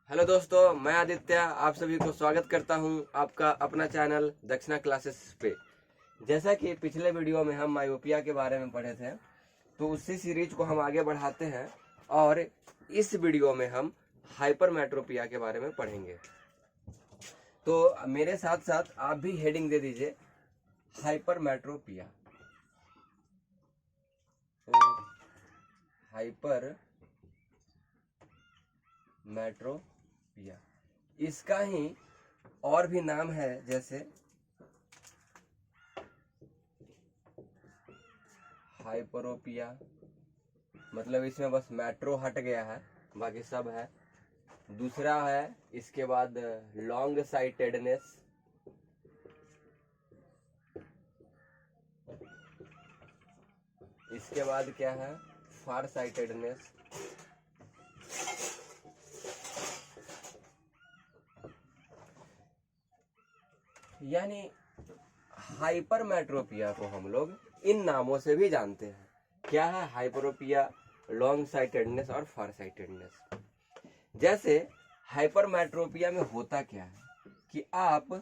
Hello दोस्तों, मैं आदित्य आप सभी को स्वागत करता हूं आपका अपना चैनल दक्षिणा क्लासेस पे। जैसा कि पिछले वीडियो में हम मायोपिया के बारे में पढ़े थे, तो उसी सीरीज को हम आगे बढ़ाते हैं और इस वीडियो में हम हाइपरमेट्रोपिया के बारे में पढ़ेंगे। तो मेरे साथ साथ आप भी हेडिंग दे दीजिए हाइपरमेट्रोपिया। तो हाइपरमेट्रोपिया इसका ही और भी नाम है, जैसे हाइपरोपिया, मतलब इसमें बस मेट्रो हट गया है, बाकी सब है। दूसरा है इसके बाद लॉन्ग साइटेडनेस, इसके बाद क्या है फार साइटेडनेस, यानी हाइपरमेट्रोपिया को हम लोग इन नामों से भी जानते हैं। क्या है हाइपरोपिया, लॉन्ग साइटेडनेस और फार साइटेडनेस। जैसे हाइपरमेट्रोपिया में होता क्या है कि आप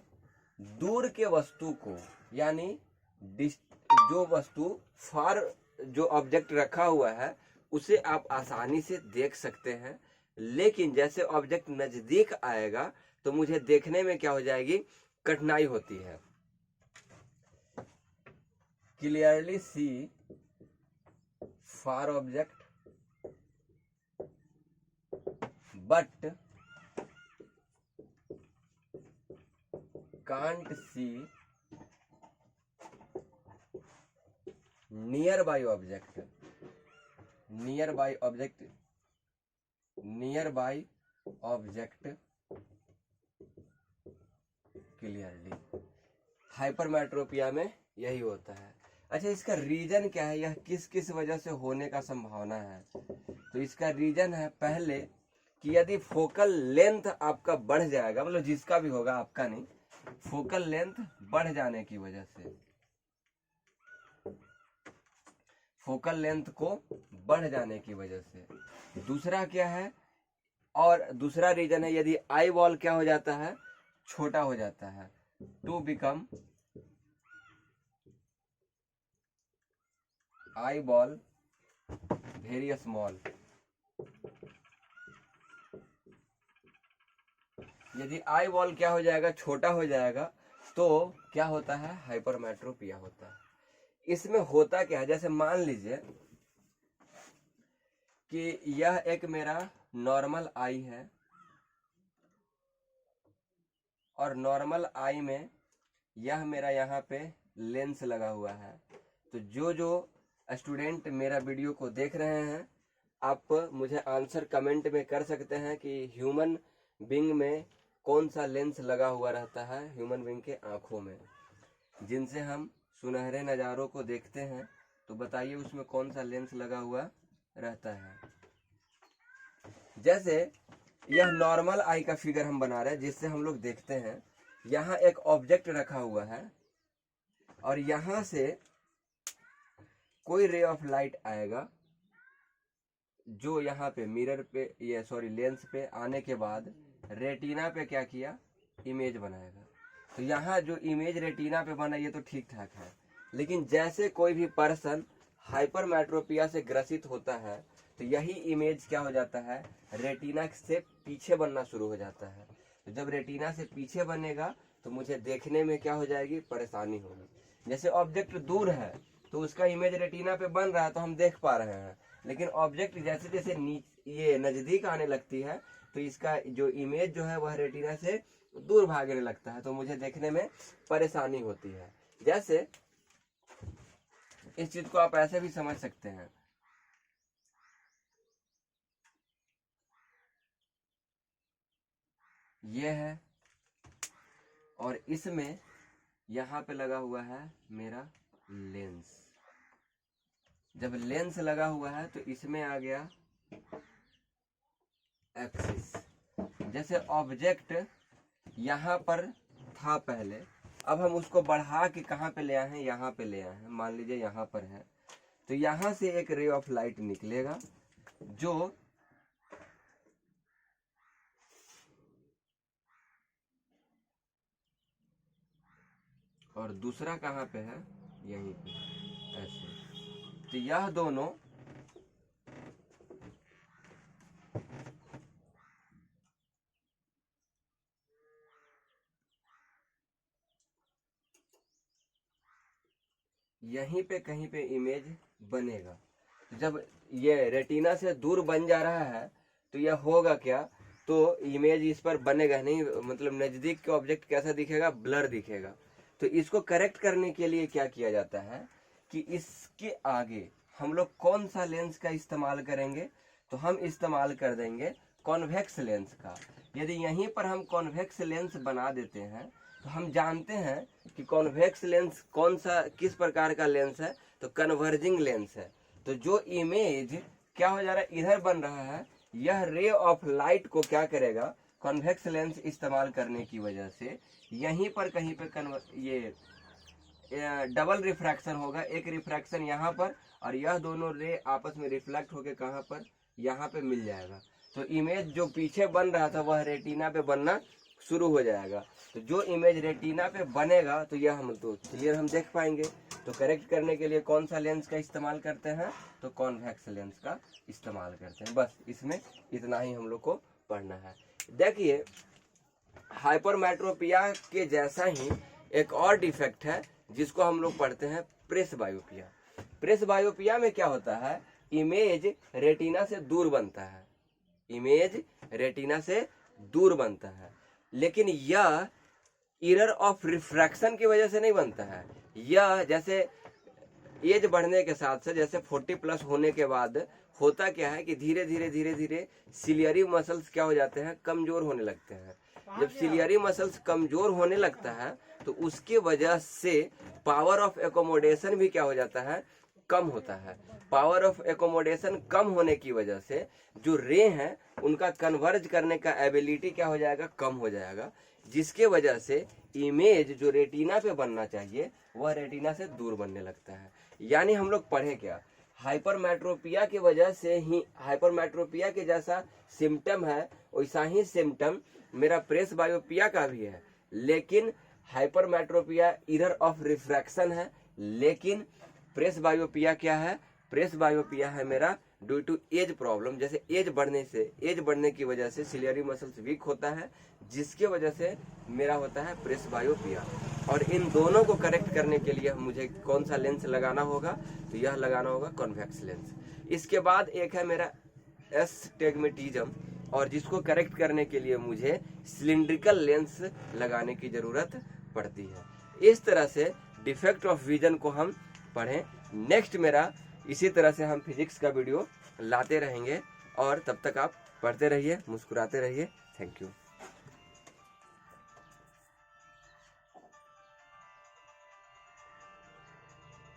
दूर के वस्तु को, यानी जो वस्तु फार जो ऑब्जेक्ट रखा हुआ है उसे आप आसानी से देख सकते हैं, लेकिन जैसे ऑब्जेक्ट नजदीक आएगा तो मुझे देखने में क्या हो जाएगी, कठिनाई होती है। Clearly see far object but can't see nearby object clearly। Hypermetropia में यही होता है। अच्छा, इसका रीजन क्या है, यह किस किस वजह से होने का संभावना है? तो इसका रीजन है पहले कि यदि फोकल लेंथ आपका बढ़ जाएगा, मतलब जिसका भी होगा, आपका नहीं, फोकल लेंथ बढ़ जाने की वजह से, फोकल लेंथ को बढ़ जाने की वजह से। दूसरा क्या है, और दूसरा रीजन है यदि आई बॉल क्या हो जाता है, छोटा हो जाता है, to become eye ball very small. यदि आई बॉल क्या हो जाएगा, छोटा हो जाएगा, तो क्या होता है, हाइपरमेट्रोपिया होता है। इसमें होता क्या है, जैसे मान लीजिए कि यह एक मेरा नॉर्मल आई है और नॉर्मल आई में यह मेरा यहाँ पे लेंस लगा हुआ है। तो जो स्टूडेंट मेरा वीडियो को देख रहे हैं, आप मुझे आंसर कमेंट में कर सकते हैं कि ह्यूमन बीइंग में कौन सा लेंस लगा हुआ रहता है, ह्यूमन बीइंग के आंखों में, जिनसे हम सुनहरे नज़ारों को देखते हैं। तो बताइए उसमें कौन सा लेंस लगा हुआ रहता है। जैसे यह नॉर्मल आई का फिगर हम बना रहे हैं, जिससे हम लोग देखते हैं यहाँ एक ऑब्जेक्ट रखा हुआ है और यहाँ से कोई रे ऑफ लाइट आएगा जो यहाँ पे मिरर पे, ये सॉरी लेंस पे आने के बाद रेटिना पे क्या किया, इमेज बनाएगा। तो यहाँ जो इमेज रेटिना पे बना ये तो ठीक ठाक है, लेकिन जैसे कोई भी पर्सन हाइपरमेट्रोपिया से ग्रसित होता है तो यही इमेज क्या हो जाता है, रेटिना से पीछे बनना शुरू हो जाता है। तो जब रेटिना से पीछे बनेगा तो मुझे देखने में क्या हो जाएगी, परेशानी होगी। जैसे ऑब्जेक्ट दूर है तो उसका इमेज रेटिना पे बन रहा है तो हम देख पा रहे हैं, लेकिन ऑब्जेक्ट जैसे जैसे ये नजदीक आने लगती है तो इसका जो इमेज जो है वह रेटिना से दूर भागने लगता है, तो मुझे देखने में परेशानी होती है। जैसे इस चीज को आप ऐसे भी समझ सकते हैं, ये है और इसमें यहाँ पे लगा हुआ है मेरा लेंस। जब लेंस लगा हुआ है तो इसमें आ गया एक्सिस। जैसे ऑब्जेक्ट यहाँ पर था पहले, अब हम उसको बढ़ा के कहाँ पे ले आए हैं, यहाँ पे ले आए हैं, मान लीजिए यहाँ पर है। तो यहाँ से एक रे ऑफ लाइट निकलेगा जो और दूसरा कहाँ पे है, यहीं पे, ऐसे। तो यह दोनों यहीं पे कहीं पे इमेज बनेगा। जब ये रेटिना से दूर बन जा रहा है तो यह होगा क्या, तो इमेज इस पर बनेगा नहीं, मतलब नजदीक के ऑब्जेक्ट कैसा दिखेगा, ब्लर दिखेगा। तो इसको करेक्ट करने के लिए क्या किया जाता है कि इसके आगे हम लोग कौन सा लेंस का इस्तेमाल करेंगे, तो हम इस्तेमाल कर देंगे कॉन्वेक्स लेंस का। यदि यहीं पर हम कॉन्वेक्स लेंस बना देते हैं तो हम जानते हैं कि कॉन्वेक्स लेंस कौन सा, किस प्रकार का लेंस है, तो कन्वर्जिंग लेंस है। तो जो इमेज क्या हो जा रहा है, इधर बन रहा है, यह रे ऑफ लाइट को क्या करेगा, कॉन्वेक्स लेंस इस्तेमाल करने की वजह से यहीं पर कहीं पे ये डबल रिफ्रैक्शन होगा। एक रिफ्रैक्शन यहाँ पर और यह दोनों रे आपस में रिफ्लेक्ट होके कहाँ पर, यहाँ पे मिल जाएगा। तो इमेज जो पीछे बन रहा था वह रेटिना पे बनना शुरू हो जाएगा। तो जो इमेज रेटिना पे बनेगा तो यह हम तो क्लियर हम देख पाएंगे। तो करेक्ट करने के लिए कौन सा लेंस का इस्तेमाल करते हैं, तो कॉन्वेक्स लेंस का इस्तेमाल करते हैं। बस इसमें इतना ही हम लोग को पढ़ना है। देखिए हाइपरमेट्रोपिया के जैसा ही एक और डिफेक्ट है जिसको हम लोग पढ़ते हैं प्रेस बायोपिया। प्रेस बायोपिया में क्या होता है, इमेज रेटिना से दूर बनता है, इमेज रेटिना से दूर बनता है, लेकिन यह एरर ऑफ रिफ्रैक्शन की वजह से नहीं बनता है। यह जैसे एज बढ़ने के साथ साथ जैसे 40 प्लस होने के बाद होता क्या है कि धीरे धीरे धीरे धीरे सिलियरी मसल्स क्या हो जाते हैं, कमजोर होने लगते हैं। जब सिलियरी मसल्स कमजोर होने लगता है तो उसके वजह से पावर ऑफ एकोमोडेशन भी क्या हो जाता है, कम होता है। पावर ऑफ एकोमोडेशन कम होने की वजह से जो रे हैं उनका कन्वर्ज करने का एबिलिटी क्या हो जाएगा, कम हो जाएगा, जिसके वजह से इमेज जो रेटिना पे बनना चाहिए वह रेटिना से दूर बनने लगता है। यानी हम लोग पढ़े क्या, हाइपरमेट्रोपिया की वजह से ही, हाइपरमेट्रोपिया के जैसा सिम्टम है वैसा ही सिम्टम मेरा प्रेस बायोपिया का भी है, लेकिन हाइपरमेट्रोपिया एरर ऑफ रिफ्रैक्शन है, लेकिन प्रेस बायोपिया क्या है, प्रेस बायोपिया है मेरा ड्यू टू एज प्रॉब्लम। जैसे एज बढ़ने की वजह से सिलियरी मसल्स वीक होता है, जिसके वजह से मेरा होता है प्रेस बायोपिया। और इन दोनों को करेक्ट करने के लिए मुझे कौन सा लेंस लगाना होगा, तो यह लगाना होगा कॉन्वेक्स लेंस। इसके बाद एक है मेरा एस्टिग्मेटिज्म, और जिसको करेक्ट करने के लिए मुझे सिलिंड्रिकल लेंस लगाने की जरूरत पड़ती है। इस तरह से डिफेक्ट ऑफ विजन को हम पढ़ें। नेक्स्ट मेरा इसी तरह से हम फिजिक्स का वीडियो लाते रहेंगे, और तब तक आप पढ़ते रहिए, मुस्कुराते रहिए। Thank you.